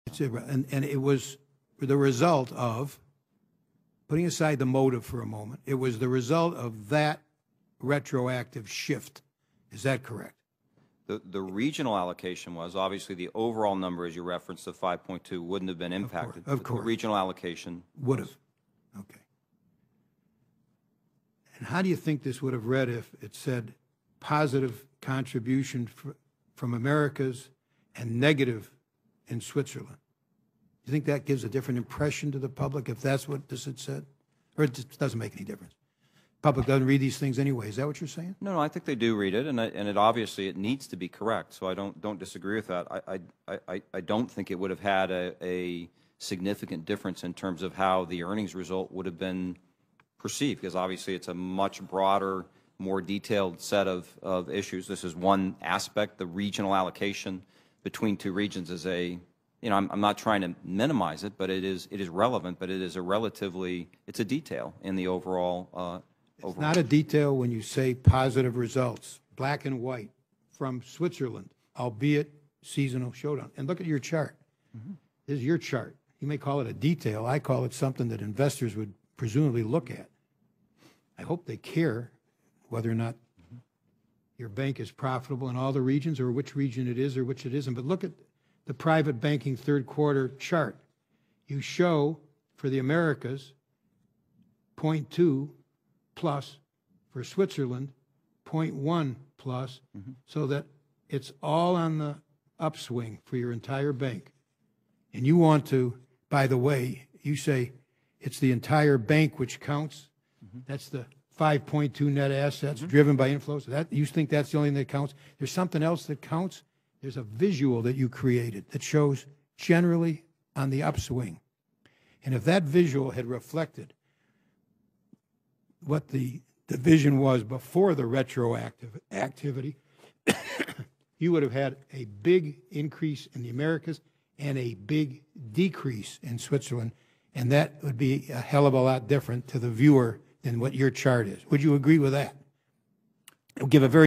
And it was the result of, putting aside the motive for a moment, it was the result of that retroactive shift. Is that correct? The regional allocation was, obviously the overall number, as you referenced, the 5.2 wouldn't have been impacted. Of course. The regional allocation would have. Okay. And how do you think this would have read if it said positive contribution from Americas and negative in Switzerland? Do you think that gives a different impression to the public if that's what this had said? Or it just doesn't make any difference? Public doesn't read these things anyway. Is that what you're saying? No, I think they do read it, and it obviously it needs to be correct. So I don't disagree with that. I don't think it would have had a significant difference in terms of how the earnings result would have been perceived, because obviously it's a much broader, more detailed set of issues. This is one aspect. The regional allocation between two regions is I'm not trying to minimize it, but it is relevant. But it is it's a detail in the overall. It's not a detail when you say positive results, black and white, from Switzerland, albeit seasonal showdown. And look at your chart. Mm-hmm. This is your chart. You may call it a detail. I call it something that investors would presumably look at. I hope they care whether or not your bank is profitable in all the regions, or which region it is or which it isn't. But look at the private banking third quarter chart. You show for the Americas 0.2 plus, for Switzerland 0.1 plus, so that it's all on the upswing for your entire bank. And you want to, by the way, you say it's the entire bank which counts. That's the 5.2 net assets driven by inflows. That, you think that's the only thing that counts? There's something else that counts. There's a visual that you created that shows generally on the upswing. And if that visual had reflected what the division was before the retroactive activity, you would have had a big increase in the Americas and a big decrease in Switzerland, and that would be a hell of a lot different to the viewer than what your chart is. Would you agree with that? It would give a very